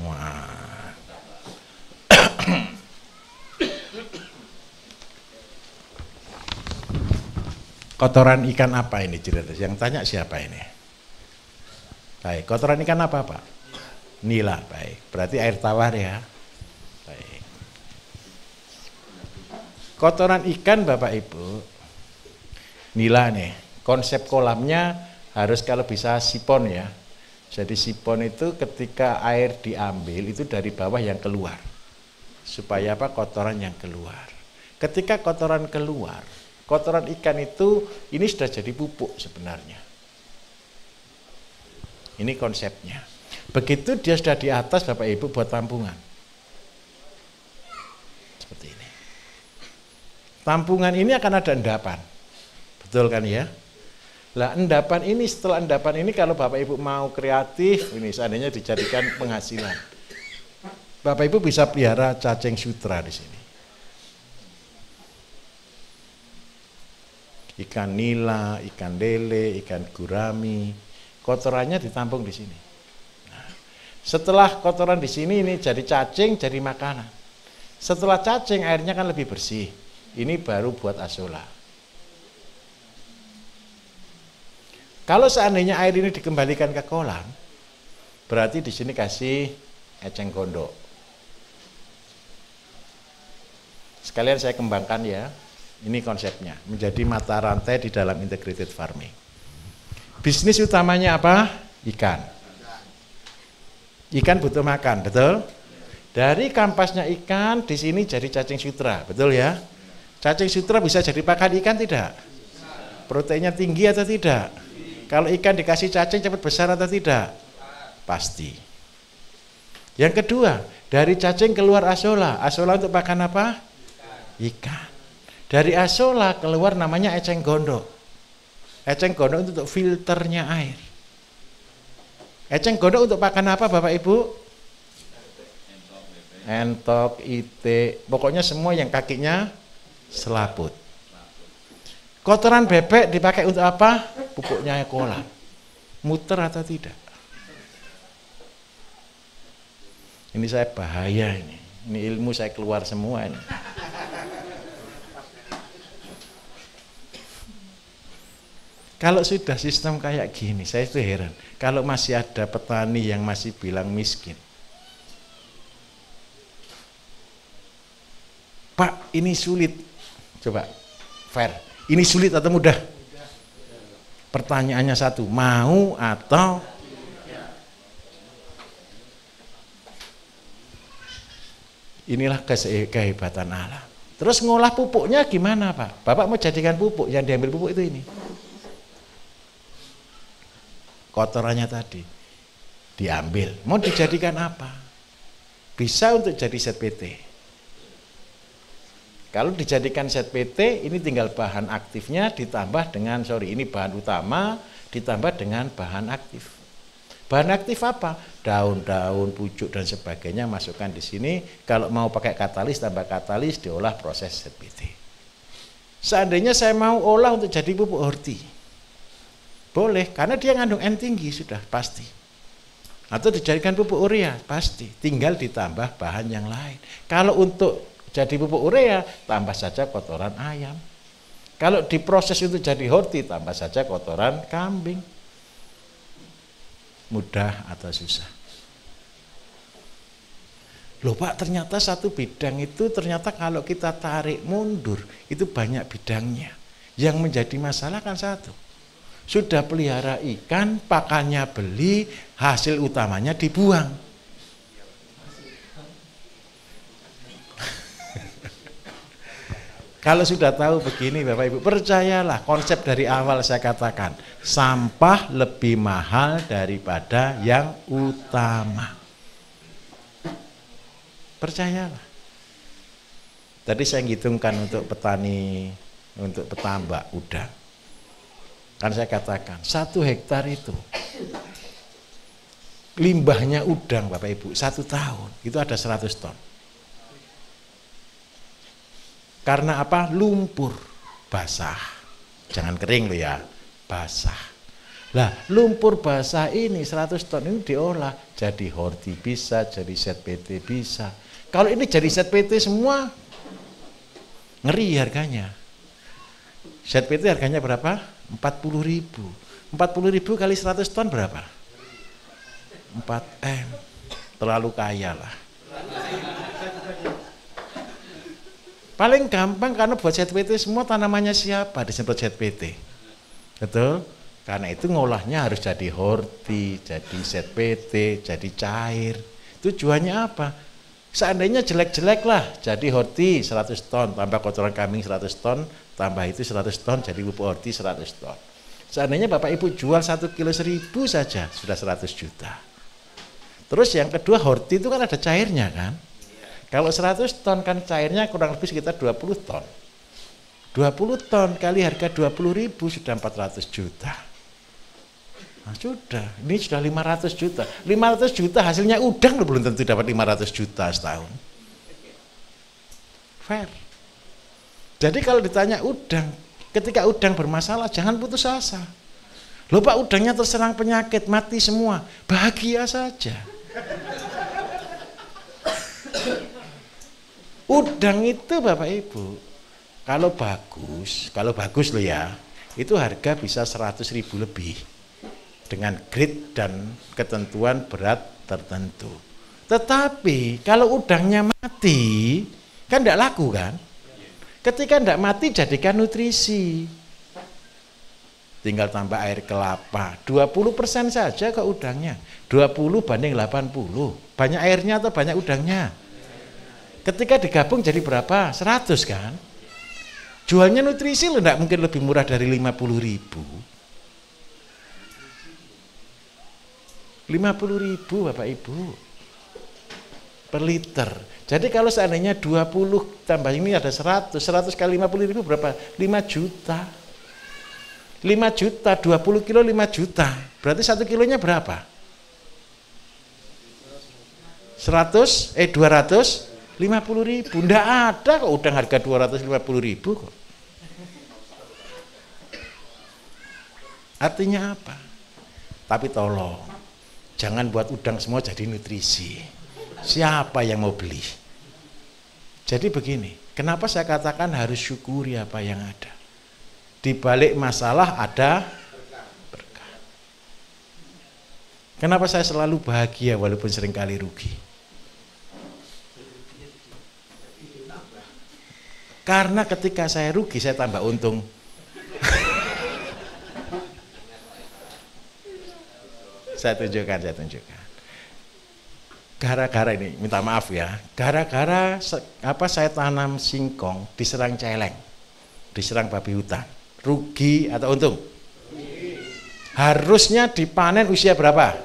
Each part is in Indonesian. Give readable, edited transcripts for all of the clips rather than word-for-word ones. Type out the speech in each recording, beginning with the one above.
Wah. Kotoran ikan apa ini cerita? Yang tanya siapa ini? Baik, kotoran ikan apa Pak? Nila, baik. Berarti air tawar ya. Baik. Kotoran ikan Bapak Ibu, nila nih. Konsep kolamnya harus kalau bisa sipon ya. Jadi sipon itu ketika air diambil itu dari bawah yang keluar. Supaya apa? Kotoran yang keluar. Ketika kotoran keluar, kotoran ikan itu ini sudah jadi pupuk sebenarnya. Ini konsepnya. Begitu dia sudah di atas Bapak Ibu buat tampungan. Seperti ini. Tampungan ini akan ada endapan. Betul kan ya? Lah endapan ini, setelah endapan ini kalau Bapak Ibu mau kreatif, ini seandainya dijadikan penghasilan. Bapak Ibu bisa pelihara cacing sutra di sini. Ikan nila, ikan lele, ikan gurami, kotorannya ditampung di sini. Nah, setelah kotoran di sini ini jadi cacing, jadi makanan. Setelah cacing airnya kan lebih bersih. Ini baru buat asola. Kalau seandainya air ini dikembalikan ke kolam, berarti di sini kasih eceng gondok. Sekalian saya kembangkan ya. Ini konsepnya, menjadi mata rantai di dalam integrated farming. Bisnis utamanya apa? Ikan. Ikan butuh makan, betul? Dari kampasnya ikan, di sini jadi cacing sutra, betul ya? Cacing sutra bisa jadi pakan ikan tidak? Proteinnya tinggi atau tidak? Kalau ikan dikasih cacing cepat besar atau tidak? Pasti. Yang kedua, dari cacing keluar asola. Asola untuk pakan apa? Ikan. Dari asola keluar namanya eceng gondok. Eceng gondok untuk filternya air. Eceng gondok untuk pakan apa Bapak Ibu? Entok, itik, pokoknya semua yang kakinya selaput. Kotoran bebek dipakai untuk apa? Pupuknya kolam. Muter atau tidak? Ini saya bahaya ini. Ini ilmu saya keluar semua ini. Kalau sudah sistem kayak gini, saya itu heran. Kalau masih ada petani yang masih bilang miskin. Pak, ini sulit. Coba, fair. Ini sulit atau mudah? Pertanyaannya satu, mau atau? Inilah kehebatan alam. Terus ngolah pupuknya gimana Pak? Bapak mau jadikan pupuk, yang diambil pupuk itu ini. Kotorannya tadi diambil, mau dijadikan apa? Bisa untuk jadi zat PT. Kalau dijadikan zat PT, ini tinggal bahan aktifnya ditambah dengan, ini bahan utama ditambah dengan bahan aktif. Bahan aktif apa? Daun-daun, pucuk dan sebagainya masukkan di sini. Kalau mau pakai katalis, tambah katalis, diolah proses zat PT. Seandainya saya mau olah untuk jadi pupuk horti, boleh, karena dia ngandung N tinggi sudah pasti. Atau dijadikan pupuk urea, pasti. Tinggal ditambah bahan yang lain. Kalau untuk jadi pupuk urea, tambah saja kotoran ayam. Kalau diproses untuk jadi horti, tambah saja kotoran kambing. Mudah atau susah? Loh Pak, ternyata satu bidang itu ternyata kalau kita tarik mundur, itu banyak bidangnya. Yang menjadi masalah kan satu. Sudah pelihara ikan, pakannya beli, hasil utamanya dibuang. Kalau sudah tahu begini Bapak Ibu, percayalah konsep dari awal saya katakan, sampah lebih mahal daripada yang utama. Percayalah. Tadi saya ngitungkan untuk petani, untuk petambak udang. Kan saya katakan 1 hektar itu limbahnya udang Bapak Ibu 1 tahun itu ada 100 ton. Karena apa? Lumpur basah, jangan kering loh ya, basah. Lah, lumpur basah ini 100 ton ini diolah jadi horti bisa, jadi ZPT bisa. Kalau ini jadi ZPT semua, ngeri harganya. ZPT harganya berapa? 40.000. 40.000 kali 100 ton berapa? 4M. Terlalu kaya lah. Paling gampang karena buat ZPT semua tanamannya siapa disebut ZPT. Betul? Karena itu ngolahnya harus jadi horti, jadi ZPT, jadi cair. Tujuannya apa? Seandainya jelek-jelek lah, jadi horti 100 ton, tambah kotoran kambing 100 ton, tambah itu 100 ton, jadi pupuk horti 100 ton. Seandainya Bapak Ibu jual 1 kilo 1.000 saja, sudah 100 juta. Terus yang kedua, horti itu kan ada cairnya kan? Kalau 100 ton kan cairnya kurang lebih sekitar 20 ton. 20 ton kali harga 20.000 sudah 400 juta. Nah, sudah, ini sudah 500 juta. 500 juta hasilnya udang belum tentu dapat 500 juta setahun. Fair. Jadi kalau ditanya udang, ketika udang bermasalah jangan putus asa. Loh Pak, udangnya terserang penyakit, mati semua. Bahagia saja. Udang itu Bapak Ibu, kalau bagus loh ya, itu harga bisa 100.000 lebih. Dengan grade dan ketentuan berat tertentu. Tetapi kalau udangnya mati, kan tidak laku kan? Ketika tidak mati jadikan nutrisi. Tinggal tambah air kelapa, 20% saja ke udangnya. 20 banding 80. Banyak airnya atau banyak udangnya? Ketika digabung jadi berapa? 100 kan? Jualnya nutrisi loh, tidak mungkin lebih murah dari 50.000. 50.000 Bapak Ibu per liter. Jadi kalau seandainya 20 tambah ini ada 100 kali 50.000 berapa? 5 juta. 5 juta, 20 kilo 5 juta. Berarti 1 kilonya berapa? 250.000. Nggak ada kok udang harga 250.000 kok. Artinya apa? Tapi tolong, jangan buat udang semua jadi nutrisi. Siapa yang mau beli? Jadi begini, kenapa saya katakan harus syukuri apa yang ada? Di balik masalah ada berkah. Kenapa saya selalu bahagia walaupun seringkali rugi? Karena ketika saya rugi, saya tambah untung. Saya tunjukkan. Gara-gara ini, minta maaf ya, gara-gara saya tanam singkong diserang celeng, diserang babi hutan, rugi atau untung? Harusnya dipanen usia berapa?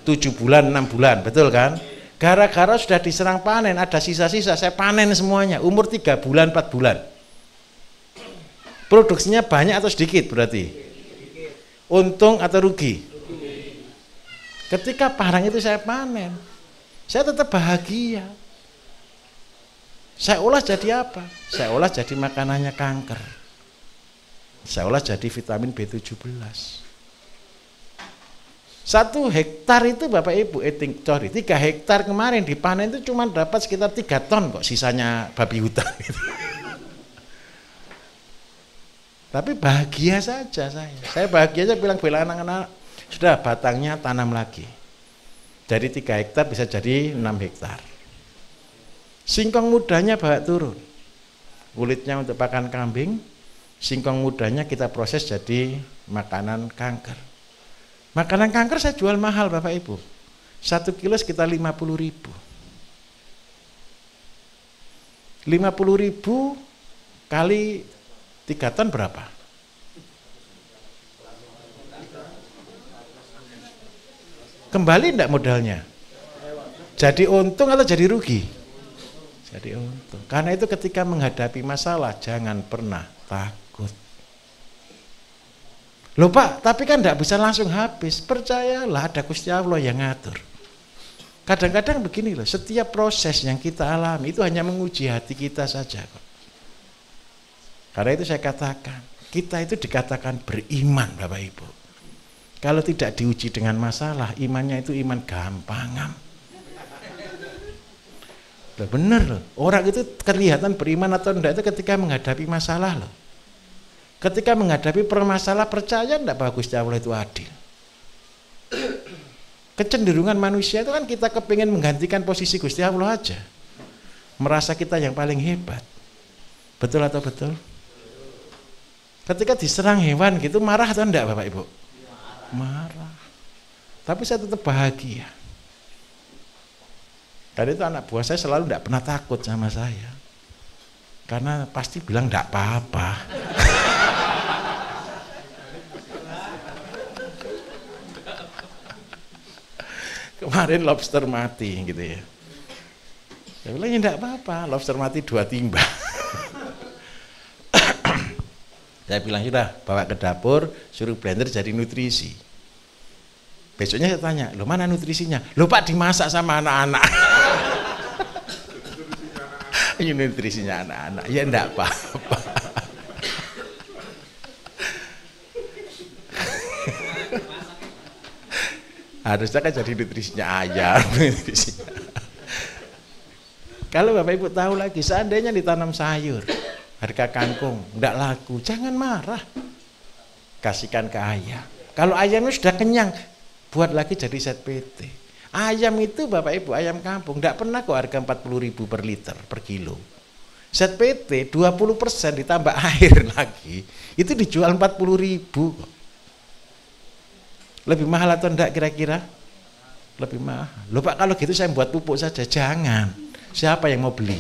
7 bulan, 6 bulan, betul kan? Gara-gara sudah diserang panen, ada sisa-sisa, saya panen semuanya, umur 3 bulan, 4 bulan. Produksinya banyak atau sedikit berarti? Untung atau rugi? Ketika parang itu saya panen, saya tetap bahagia. Saya olah jadi apa? Saya olah jadi makanannya kanker. Saya olah jadi vitamin B17. 1 hektar itu Bapak Ibu, 3 hektar kemarin dipanen itu cuma dapat sekitar 3 ton kok sisanya babi hutan itu. Tapi bahagia saja saya. Saya bahagia aja bilang bela anak-anak, sudah batangnya tanam lagi. Dari 3 hektar bisa jadi 6 hektar. Singkong mudanya bawa turun. Kulitnya untuk pakan kambing, singkong mudanya kita proses jadi makanan kanker. Makanan kanker saya jual mahal Bapak Ibu. 1 kilo sekitar 50.000. 50.000 kali 3 ton berapa? Kembali enggak modalnya? Jadi untung atau jadi rugi? Jadi untung. Karena itu ketika menghadapi masalah jangan pernah takut. Loh Pak, tapi kan enggak bisa langsung habis. Percayalah ada Gusti Allah yang ngatur. Kadang-kadang begini loh, setiap proses yang kita alami itu hanya menguji hati kita saja kok. Karena itu saya katakan, kita itu dikatakan beriman Bapak Ibu. Kalau tidak diuji dengan masalah, imannya itu iman gampangan. Loh, bener loh. Orang itu kelihatan beriman atau enggak itu ketika menghadapi masalah loh. Ketika menghadapi permasalahan, percaya enggak bahwa Gusti Allah itu adil. Kecenderungan manusia itu kan kita kepingin menggantikan posisi Gusti Allah aja. Merasa kita yang paling hebat. Betul atau betul? Ketika diserang hewan gitu marah atau enggak Bapak Ibu? Marah. Tapi saya tetap bahagia. Karena itu anak buah saya selalu enggak pernah takut sama saya. Karena pasti bilang enggak apa-apa. Kemarin lobster mati gitu ya. Saya bilang ya enggak apa-apa, lobster mati 2 timba. Saya bilang sudah bawa ke dapur, suruh blender jadi nutrisi. Besoknya saya tanya, loh mana nutrisinya? Loh Pak dimasak sama anak-anak. Ini nutrisinya anak-anak. Ya enggak apa-apa. Harusnya kan jadi nutrisinya ayam. Nutrisinya. Kalau Bapak Ibu tahu lagi, seandainya ditanam sayur, harga kangkung enggak laku, jangan marah, kasihkan ke ayam. Kalau ayamnya sudah kenyang, buat lagi jadi set PT. Ayam itu Bapak Ibu, ayam kampung enggak pernah kok harga 40.000 per liter per kilo. Set PT 20% ditambah air lagi, itu dijual 40.000. Lebih mahal atau enggak kira-kira? Lebih mahal. Loh Pak kalau gitu saya buat pupuk saja, jangan. Siapa yang mau beli?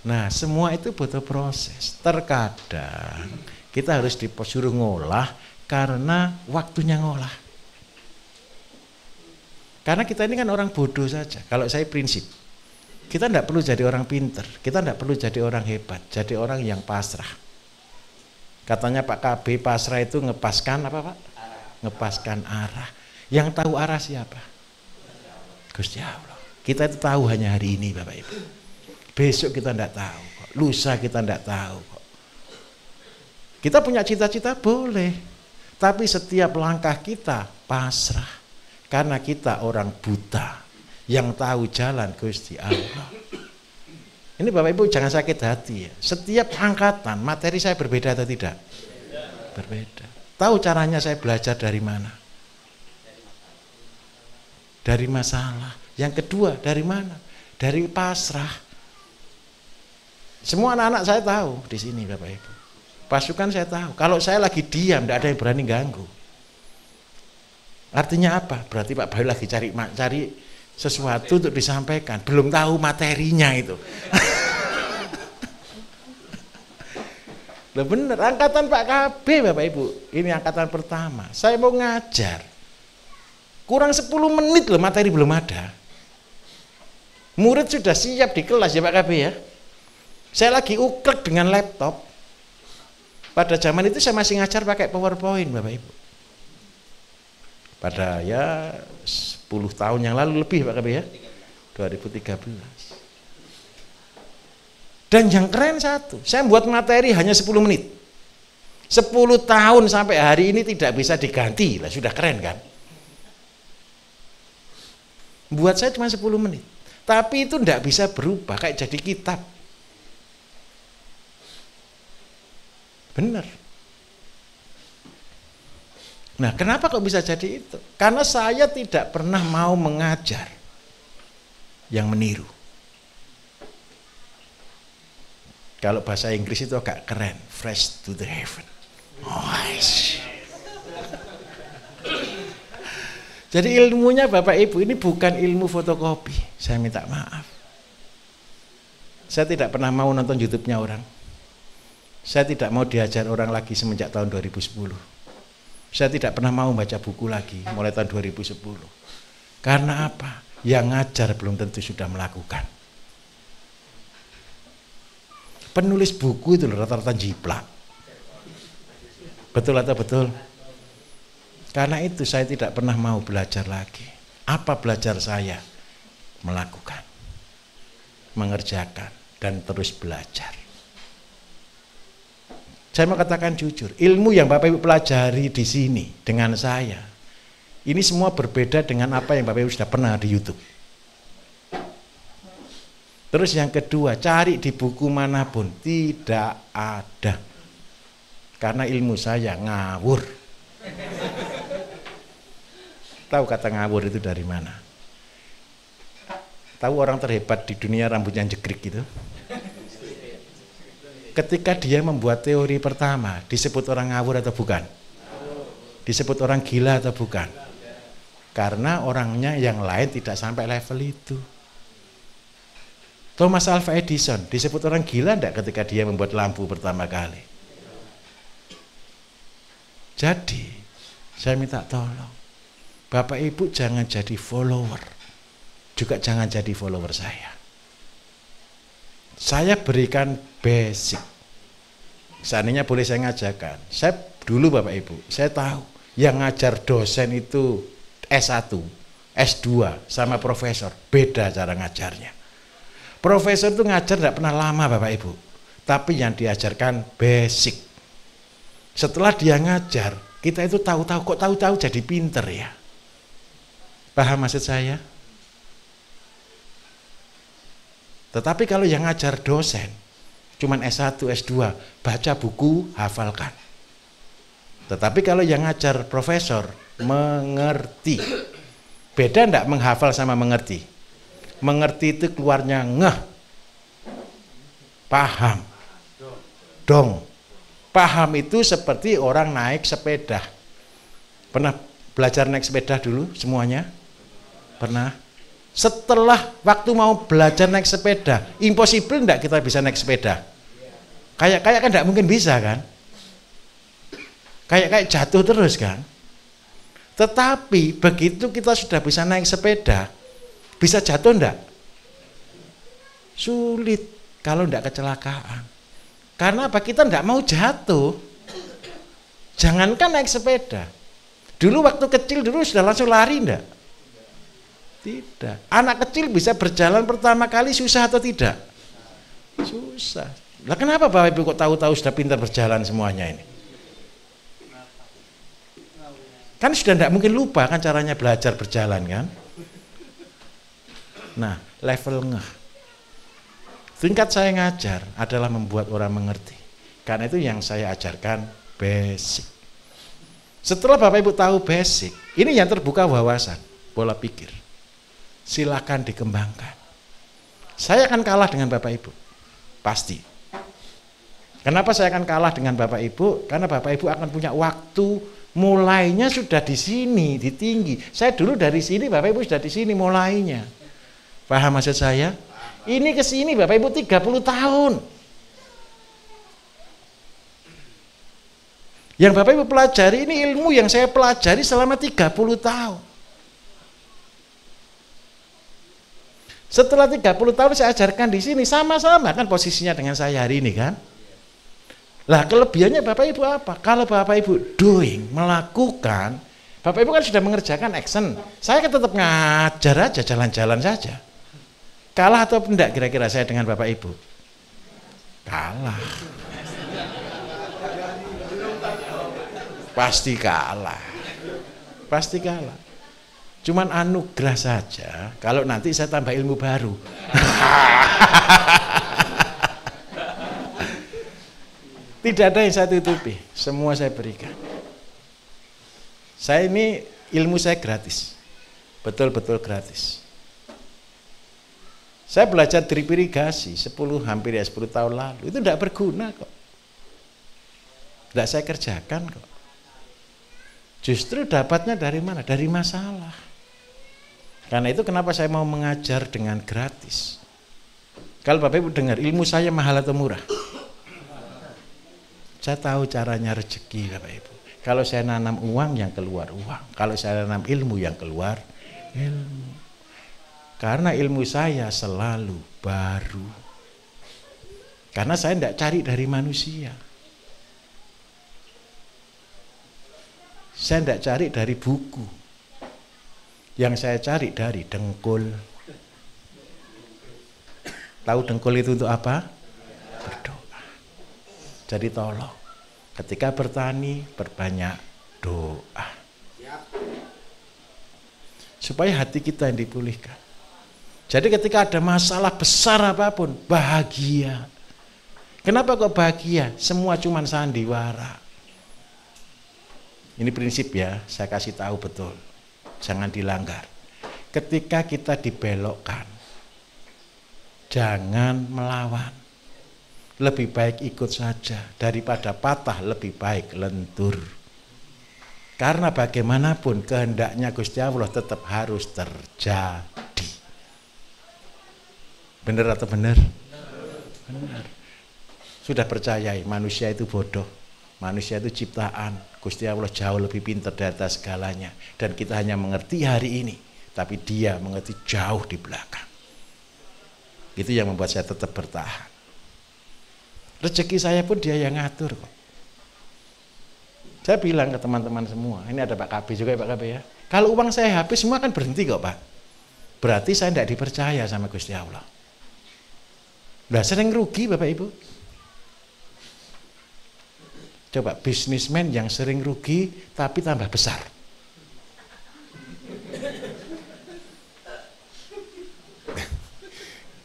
Nah, semua itu butuh proses. Terkadang kita harus disuruh ngolah karena waktunya ngolah. Karena kita ini kan orang bodoh saja. Kalau saya prinsip, kita tidak perlu jadi orang pinter, kita tidak perlu jadi orang hebat, jadi orang yang pasrah. Katanya Pak KB, pasrah itu ngepaskan apa Pak? Ngepaskan arah. Yang tahu arah siapa? Gusti Allah. Kita itu tahu hanya hari ini Bapak Ibu. Besok kita tidak tahu kok. Lusa kita tidak tahu kok. Kita punya cita-cita boleh, tapi setiap langkah kita pasrah. Karena kita orang buta yang tahu jalan Gusti Allah. Ini Bapak Ibu jangan sakit hati ya. Setiap angkatan materi saya berbeda atau tidak? Berbeda. Tahu caranya saya belajar dari mana? Dari masalah. Yang kedua dari mana? Dari pasrah. Semua anak-anak saya tahu di sini Bapak Ibu. Pasukan saya tahu. Kalau saya lagi diam, tidak ada yang berani ganggu. Artinya apa? Berarti Pak Bayu lagi cari sesuatu untuk disampaikan. Belum tahu materinya itu. Loh bener, angkatan Pak KB Bapak Ibu. Ini angkatan pertama. Saya mau ngajar. Kurang 10 menit loh materi belum ada. Murid sudah siap di kelas ya Pak KB ya. Saya lagi ukrek dengan laptop. Pada zaman itu saya masih ngajar pakai PowerPoint Bapak Ibu. Pada ya 10 tahun yang lalu lebih Pak KB ya. 2013. Dan yang keren satu, saya buat materi hanya 10 menit. 10 tahun sampai hari ini tidak bisa diganti. Lah sudah keren kan? Buat saya cuma 10 menit. Tapi itu tidak bisa berubah kayak jadi kitab. Benar. Nah, kenapa kok bisa jadi itu? Karena saya tidak pernah mau mengajar yang meniru. Kalau bahasa Inggris itu agak keren, fresh to the heaven. Oh, jadi ilmunya Bapak Ibu ini bukan ilmu fotokopi. Saya minta maaf. Saya tidak pernah mau nonton YouTube-nya orang. Saya tidak mau diajar orang lagi semenjak tahun 2010. Saya tidak pernah mau baca buku lagi mulai tahun 2010. Karena apa? Yang ngajar belum tentu sudah melakukan. Penulis buku itu rata-rata jiplak. Betul atau betul? Karena itu saya tidak pernah mau belajar lagi. Apa belajar saya? Melakukan, mengerjakan, dan terus belajar. Saya mau katakan jujur, ilmu yang Bapak Ibu pelajari di sini dengan saya, ini semua berbeda dengan apa yang Bapak Ibu sudah pernah di YouTube. Terus yang kedua, cari di buku manapun, tidak ada. Karena ilmu saya ngawur. Tahu kata ngawur itu dari mana? Tahu orang terhebat di dunia rambutnya jegrek gitu? Ketika dia membuat teori pertama, disebut orang ngawur atau bukan? Disebut orang gila atau bukan? Karena orangnya yang lain tidak sampai level itu. Thomas Alva Edison disebut orang gila enggak ketika dia membuat lampu pertama kali? Jadi, saya minta tolong, Bapak Ibu jangan jadi follower, juga jangan jadi follower saya. Saya berikan basic. Seandainya boleh saya ngajarkan. Saya dulu Bapak Ibu, saya tahu yang ngajar dosen itu S1, S2 sama profesor, beda cara ngajarnya. Profesor itu ngajar tidak pernah lama Bapak Ibu, tapi yang diajarkan basic. Setelah dia ngajar, kita itu tahu-tahu, kok tahu-tahu jadi pinter ya. Paham maksud saya? Tetapi kalau yang ngajar dosen, cuman S1, S2, baca buku, hafalkan. Tetapi kalau yang ngajar profesor, mengerti. Beda enggak menghafal sama mengerti? Mengerti itu keluarnya ngeh. Paham. Dong. Paham itu seperti orang naik sepeda. Pernah belajar naik sepeda dulu semuanya? Pernah? Setelah waktu mau belajar naik sepeda, impossible enggak kita bisa naik sepeda? Kayak kan enggak mungkin bisa kan? Kayak jatuh terus kan? Tetapi begitu kita sudah bisa naik sepeda, bisa jatuh enggak? Sulit kalau enggak kecelakaan. Karena apa? Kita enggak mau jatuh. Jangankan naik sepeda. Dulu waktu kecil dulu sudah langsung lari enggak? Tidak. Anak kecil bisa berjalan pertama kali susah atau tidak? Susah. Lah kenapa Bapak Ibu kok tahu-tahu sudah pintar berjalan semuanya ini? Kan sudah tidak mungkin lupa kan caranya belajar berjalan kan? Nah, level ngeh. Tingkat saya ngajar adalah membuat orang mengerti. Karena itu yang saya ajarkan basic. Setelah Bapak Ibu tahu basic, ini yang terbuka wawasan, pola pikir. Silakan dikembangkan. Saya akan kalah dengan Bapak Ibu. Pasti. Kenapa saya akan kalah dengan Bapak Ibu? Karena Bapak Ibu akan punya waktu, mulainya sudah di sini, di tinggi. Saya dulu dari sini, Bapak Ibu sudah di sini mulainya. Paham maksud saya? Ini ke sini Bapak Ibu 30 tahun. Yang Bapak Ibu pelajari ini ilmu yang saya pelajari selama 30 tahun. Setelah 30 tahun saya ajarkan di sini, sama-sama kan posisinya dengan saya hari ini kan. Lah kelebihannya Bapak Ibu apa? Kalau Bapak Ibu doing, melakukan, Bapak Ibu kan sudah mengerjakan action. Saya kan tetap ngajar aja, jalan-jalan saja. Kalah atau tidak kira-kira saya dengan Bapak Ibu? Kalah. Pasti kalah. Pasti kalah. Cuman anugerah saja kalau nanti saya tambah ilmu baru. Tidak ada yang saya tutupi, semua saya berikan. Saya ini ilmu saya gratis. Betul-betul gratis. Saya belajar drip irigasi hampir 10 tahun lalu. Itu tidak berguna kok. Tidak saya kerjakan kok. Justru dapatnya dari mana? Dari masalah. Karena itu kenapa saya mau mengajar dengan gratis. Kalau Bapak Ibu dengar, ilmu saya mahal atau murah? Saya tahu caranya rezeki Bapak Ibu. Kalau saya nanam uang yang keluar uang. Kalau saya nanam ilmu yang keluar ilmu. Karena ilmu saya selalu baru. Karena saya tidak cari dari manusia. Saya tidak cari dari buku. Yang saya cari dari dengkul. Tahu dengkul itu untuk apa? Berdoa. Jadi tolong, Ketika bertani, perbanyak doa. Supaya hati kita yang dipulihkan. Jadi ketika ada masalah besar apapun, bahagia. Kenapa kok bahagia? Semua cuman sandiwara. Ini prinsip ya, saya kasih tahu betul. Jangan dilanggar. Ketika kita dibelokkan, jangan melawan. Lebih baik ikut saja. Daripada patah, lebih baik lentur. Karena bagaimanapun kehendaknya Gusti Allah tetap harus terjadi. Benar atau benar? Benar. Sudah percayai manusia itu bodoh. Manusia itu ciptaan. Gusti Allah jauh lebih pintar dari atas segalanya. Dan kita hanya mengerti hari ini. Tapi dia mengerti jauh di belakang. Itu yang membuat saya tetap bertahan. Rezeki saya pun dia yang ngatur kok. Saya bilang ke teman-teman semua, ini ada Pak KB juga ya Pak KB ya. Kalau uang saya habis semua kan berhenti kok Pak. Berarti saya tidak dipercaya sama Gusti Allah. Nah sering rugi Bapak Ibu. Coba bisnismen yang sering rugi tapi tambah besar.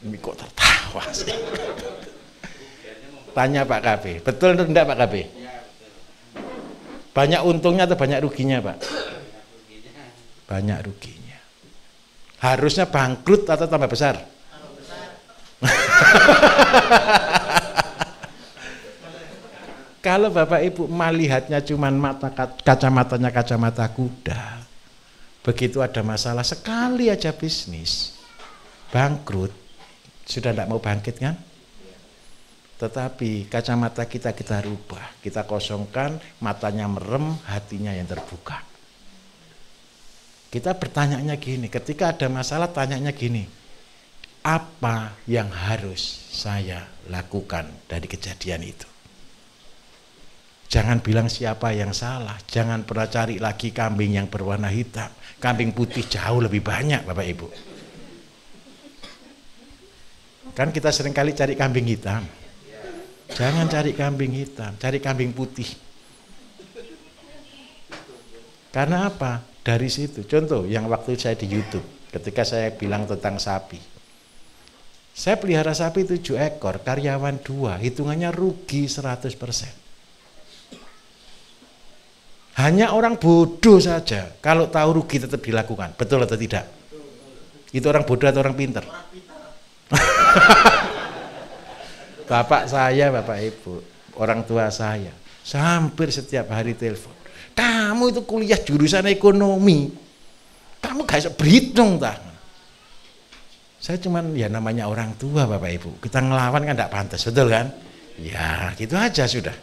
Ini kok tertawa sih. Tanya Pak KB, betul atau enggak Pak KB? Banyak untungnya atau banyak ruginya Pak? Banyak ruginya. Harusnya bangkrut atau tambah besar? Kalau Bapak Ibu melihatnya cuman kacamatanya kacamata kuda, begitu ada masalah sekali aja bisnis, bangkrut, sudah tidak mau bangkit kan? Tetapi kacamata kita rubah, kita kosongkan, matanya merem, hatinya yang terbuka. Kita bertanyanya gini, ketika ada masalah tanyanya gini, apa yang harus saya lakukan dari kejadian itu? Jangan bilang siapa yang salah, jangan pernah cari lagi kambing yang berwarna hitam. Kambing putih jauh lebih banyak Bapak Ibu. Kan kita seringkali cari kambing hitam. Jangan cari kambing hitam, cari kambing putih. Karena apa? Dari situ, contoh yang waktu saya di YouTube, ketika saya bilang tentang sapi. Saya pelihara sapi 7 ekor, karyawan 2, hitungannya rugi 100%. Hanya orang bodoh saja, kalau tahu rugi tetap dilakukan, betul atau tidak? Itu orang bodoh atau orang pintar? Bapak saya, Bapak Ibu, orang tua saya, hampir setiap hari telepon. Kamu itu kuliah jurusan ekonomi, kamu gak bisa berhitung tak? Saya cuman ya namanya orang tua Bapak Ibu, kita ngelawan kan tidak pantas, betul kan? Ya gitu aja sudah.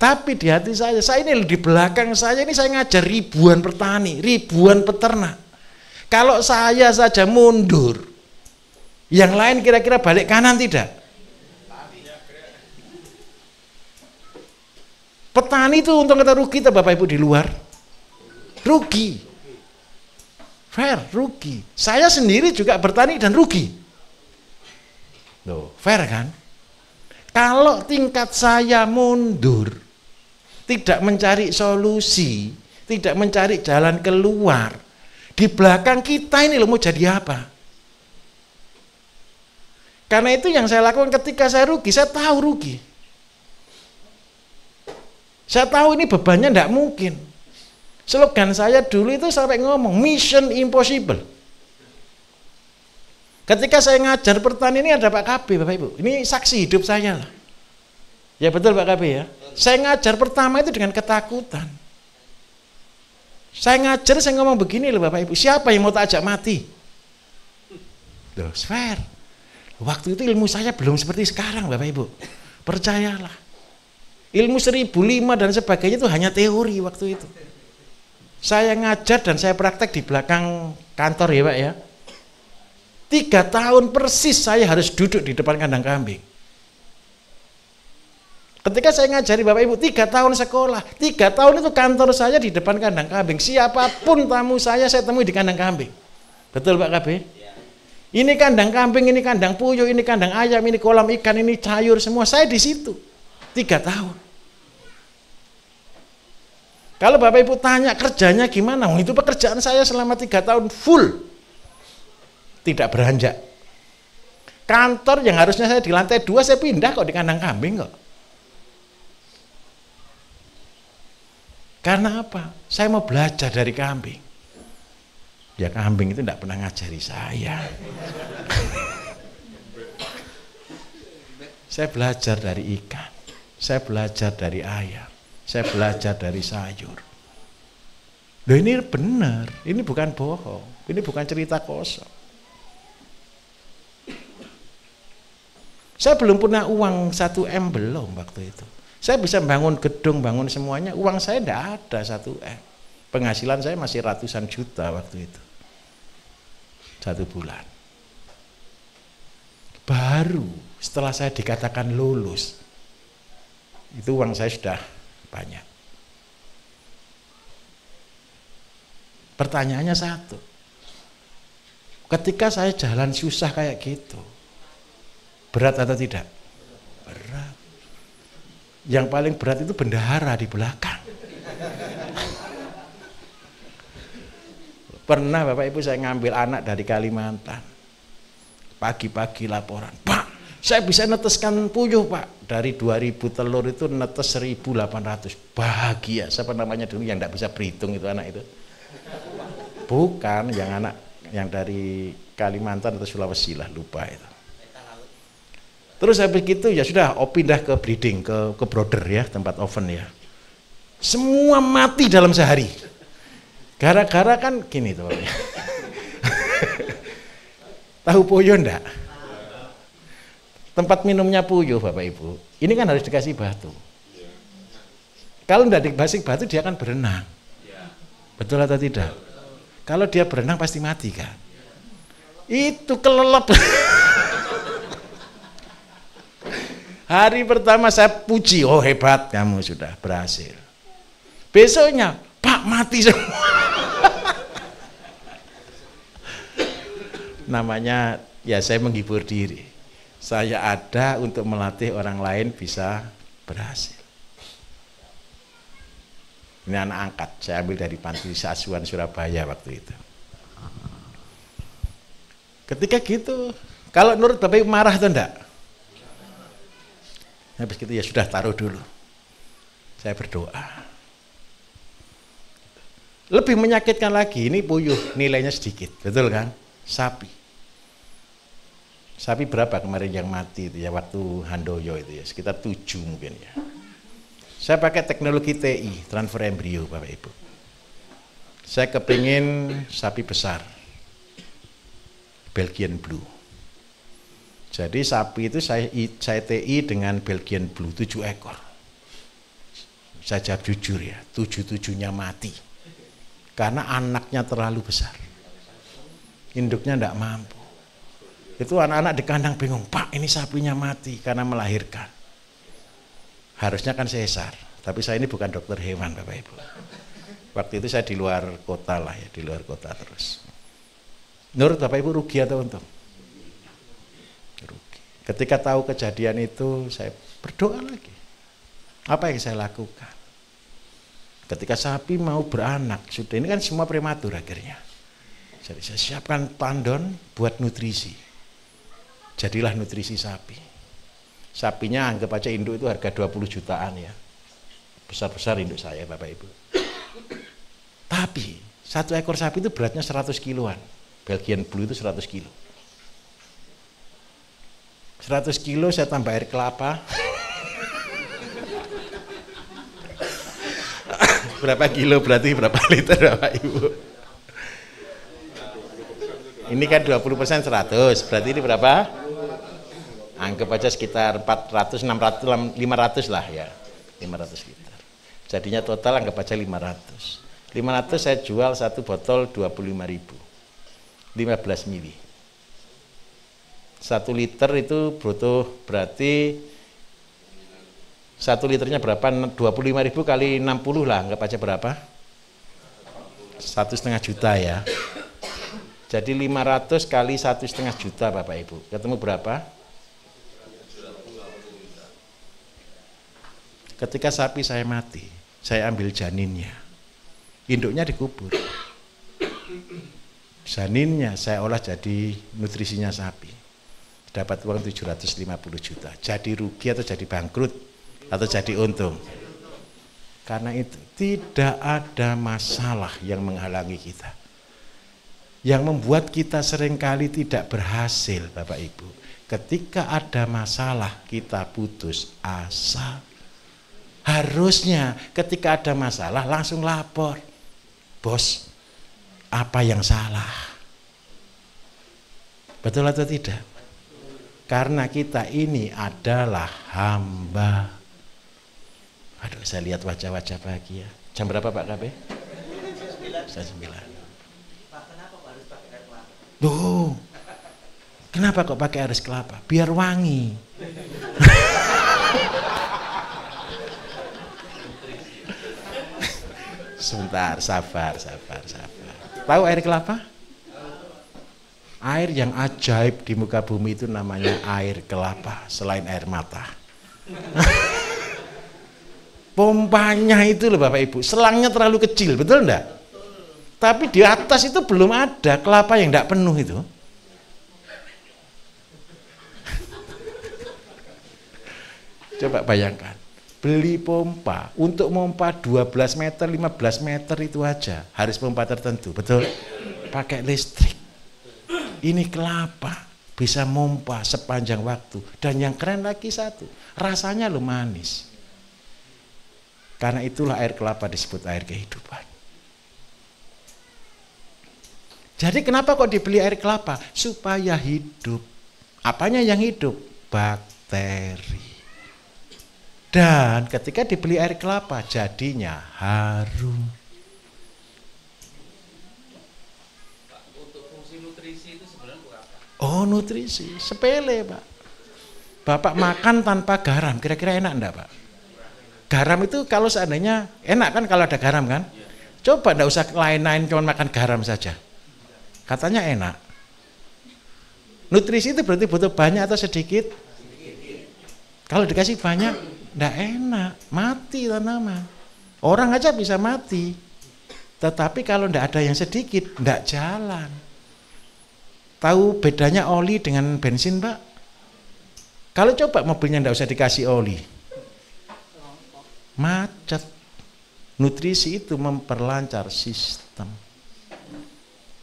Tapi di hati saya ini di belakang saya ini saya ngajar ribuan petani, ribuan peternak. Kalau saya saja mundur, yang lain kira-kira balik kanan tidak? Petani itu untung atau rugi kita Bapak Ibu di luar? Rugi. Fair, rugi. Saya sendiri juga bertani dan rugi. Loh, fair kan? Kalau tingkat saya mundur, tidak mencari solusi, tidak mencari jalan keluar, di belakang kita ini loh mau jadi apa? Karena itu yang saya lakukan ketika saya rugi, saya tahu rugi. Saya tahu ini bebannya tidak mungkin. Slogan saya dulu itu sampai ngomong, mission impossible. Ketika saya ngajar pertanian ini ada Pak KB, Bapak Ibu. Ini saksi hidup saya lah. Ya betul Pak KB ya. Saya ngajar pertama itu dengan ketakutan. Saya ngajar, saya ngomong begini loh Bapak Ibu. Siapa yang mau tak ajak mati? Loh, fair. Waktu itu ilmu saya belum seperti sekarang Bapak Ibu. Percayalah. Ilmu 1005 dan sebagainya itu hanya teori waktu itu. Saya ngajar dan saya praktek di belakang kantor ya Pak ya. 3 tahun persis saya harus duduk di depan kandang kambing. Ketika saya ngajari Bapak Ibu 3 tahun sekolah, 3 tahun itu kantor saya di depan kandang kambing. Siapapun tamu saya temui di kandang kambing. Betul Pak KB? Ini kandang kambing, ini kandang puyuh, ini kandang ayam, ini kolam ikan, ini sayur semua. Saya di situ 3 tahun. Kalau Bapak Ibu tanya kerjanya gimana, itu pekerjaan saya selama 3 tahun full, tidak beranjak. Kantor yang harusnya saya di lantai 2 saya pindah kok di kandang kambing kok. Karena apa? Saya mau belajar dari kambing. Ya kambing itu tidak pernah ngajari saya. Saya belajar dari ikan, saya belajar dari ayam, saya belajar dari sayur. Loh ini benar, ini bukan bohong, ini bukan cerita kosong. Saya belum punya uang 1 M belum waktu itu. Saya bisa bangun gedung, bangun semuanya, uang saya tidak ada 1 M. Penghasilan saya masih ratusan juta waktu itu. 1 bulan. Baru setelah saya dikatakan lulus, itu uang saya sudah banyak. Pertanyaannya satu, ketika saya jalan susah kayak gitu, berat atau tidak? Berat. Yang paling berat itu bendahara di belakang. Pernah Bapak Ibu saya ngambil anak dari Kalimantan, pagi-pagi laporan, Pak, saya bisa neteskan puyuh Pak, dari 2000 telur itu netes 1800, bahagia. Siapa namanya dulu yang tidak bisa berhitung itu anak itu? Bukan, yang anak yang dari Kalimantan atau Sulawesi lah, lupa itu. Terus habis gitu ya sudah, pindah ke breeding, ke brooder ya, tempat oven ya. Semua mati dalam sehari. Gara-gara kan gini tuh. Tahu puyuh enggak? Tempat minumnya puyuh Bapak Ibu, ini kan harus dikasih batu. Kalau enggak dikasih batu dia akan berenang. Betul atau tidak? Kalau dia berenang pasti mati kan? Itu kelelep. Hari pertama saya puji, oh hebat kamu sudah berhasil. Besoknya, Pak mati semua. Namanya ya saya menghibur diri. Saya ada untuk melatih orang lain bisa berhasil. Ini anak angkat, saya ambil dari Panti Asuhan Surabaya waktu itu. Ketika gitu, kalau menurut Bapak Ibu marah atau enggak? Habis gitu ya sudah, taruh dulu. Saya berdoa. Lebih menyakitkan lagi, ini puyuh nilainya sedikit, betul kan? Sapi. Sapi berapa kemarin yang mati itu ya waktu Handoyo itu ya, sekitar 7 mungkin ya. Saya pakai teknologi TI, transfer embrio Bapak Ibu. Saya kepingin sapi besar, Belgian Blue. Jadi sapi itu saya TI dengan Belgian Blue 7 ekor. Saya jawab jujur ya, 7-7-nya mati. Karena anaknya terlalu besar. Induknya tidak mampu. Itu anak-anak di kandang bingung, Pak ini sapinya mati karena melahirkan. Harusnya kan sesar, tapi saya ini bukan dokter hewan Bapak Ibu. Waktu itu saya di luar kota lah ya, di luar kota terus. Menurut Bapak Ibu rugi atau untung? Rugi. Ketika tahu kejadian itu saya berdoa lagi. Apa yang saya lakukan? Ketika sapi mau beranak, sudah ini kan semua prematur akhirnya. Jadi saya siapkan tandon buat nutrisi. Jadilah nutrisi sapi. Sapinya anggap aja induk itu harga 20 jutaan ya. Besar-besar induk saya Bapak Ibu. Tapi 1 ekor sapi itu beratnya 100 kiloan. Belgian Blue itu 100 kilo. 100 kilo saya tambah air kelapa. Berapa kilo berarti berapa liter Bapak Ibu? Ini kan 20% 100, berarti ini berapa? Anggap aja sekitar 400, 600, 500 lah ya. 500 liter. Jadinya total anggap aja 500. 500 saya jual 1 botol 25.000. 15 mili. 1 liter itu bruto berarti 1 liternya berapa? 25.000 kali 60 lah, anggap aja berapa? 1,5 juta ya. Jadi 500 kali 1,5 juta Bapak Ibu. Ketemu berapa? Ketika sapi saya mati, saya ambil janinnya. induknya dikubur. Janinnya saya olah jadi nutrisinya sapi. Dapat uang 750 juta. Jadi rugi atau jadi bangkrut atau jadi untung? Karena itu tidak ada masalah yang menghalangi kita. Yang membuat kita seringkali tidak berhasil, Bapak Ibu. Ketika ada masalah kita putus asa. Harusnya ketika ada masalah langsung lapor. Bos, apa yang salah? Betul atau tidak? Karena kita ini adalah hamba. Aduh, saya lihat wajah-wajah bahagia. Jam berapa Pak KB? Jam 9. Pak, kenapa Pak harus pakai air kelapa? Loh, kenapa kok pakai air kelapa? Biar wangi. Sebentar, sabar. Tahu air kelapa? Air yang ajaib di muka bumi itu namanya air kelapa, selain air mata. Pompanya itu loh Bapak Ibu, selangnya terlalu kecil, betul enggak? Tapi di atas itu belum ada kelapa yang enggak penuh itu. Coba bayangkan, beli pompa, untuk pompa 12 meter, 15 meter itu aja, harus pompa tertentu, betul? Pakai listrik. Ini kelapa bisa mompa sepanjang waktu, dan yang keren lagi satu, rasanya lo manis. Karena itulah air kelapa disebut air kehidupan. Jadi kenapa kok dibeli air kelapa? Supaya hidup. Apanya yang hidup? Bakteri. Dan ketika dibeli air kelapa jadinya harum. Oh, nutrisi, sepele Pak. Bapak makan tanpa garam, kira-kira enak enggak Pak? Garam itu kalau seandainya, enak kan kalau ada garam kan? Coba enggak usah lain-lain, cuma makan garam saja. Katanya enak. Nutrisi itu berarti butuh banyak atau sedikit? Kalau dikasih banyak, enggak enak, mati tanaman. Orang aja bisa mati. Tetapi kalau enggak ada yang sedikit, enggak jalan. Tahu bedanya oli dengan bensin, Pak? Kalau coba mobilnya enggak usah dikasih oli, macet. Nutrisi itu memperlancar sistem.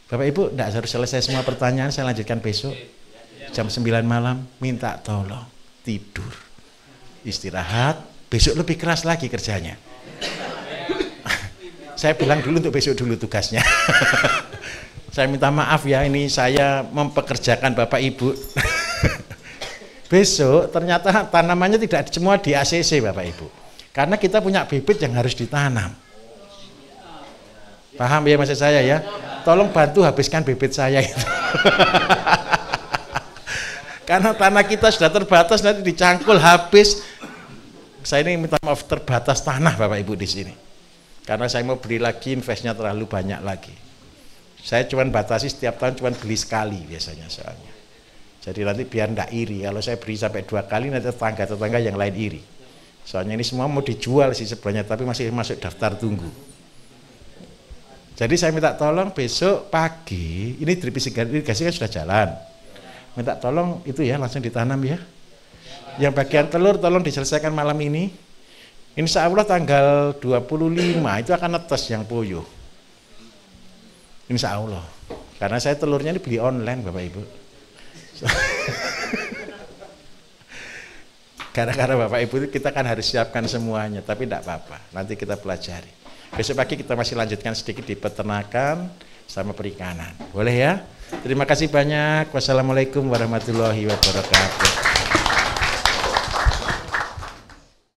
Bapak Ibu, enggak harus selesai semua pertanyaan, saya lanjutkan besok. Jam 9 malam, minta tolong tidur. Istirahat, besok lebih keras lagi kerjanya. Saya bilang dulu untuk besok dulu tugasnya. Saya minta maaf ya, ini saya mempekerjakan Bapak Ibu. Besok ternyata tanamannya tidak semua di ACC Bapak Ibu. Karena kita punya bibit yang harus ditanam. Paham ya maksud saya ya? Tolong bantu habiskan bibit saya itu. Karena tanah kita sudah terbatas, nanti dicangkul habis. Saya ini minta maaf, terbatas tanah Bapak Ibu di sini. Karena saya mau beli lagi, investnya terlalu banyak lagi. Saya cuma batasi setiap tahun cuma beli sekali biasanya soalnya. Jadi nanti biar enggak iri, kalau saya beli sampai 2 kali nanti tetangga-tetangga yang lain iri. Soalnya ini semua mau dijual sih sebenarnya, tapi masih masuk daftar tunggu. Jadi saya minta tolong besok pagi, ini drip irigasi kan sudah jalan. Minta tolong itu ya langsung ditanam ya. Yang bagian telur tolong diselesaikan malam ini. Insya Allah tanggal 25 itu akan netes yang puyuh. Insya Allah. Karena saya telurnya ini beli online Bapak Ibu. Gara-gara Bapak Ibu kita kan harus siapkan semuanya, tapi tidak apa-apa. Nanti kita pelajari. Besok pagi kita masih lanjutkan sedikit di peternakan sama perikanan. Boleh ya? Terima kasih banyak. Wassalamualaikum warahmatullahi wabarakatuh.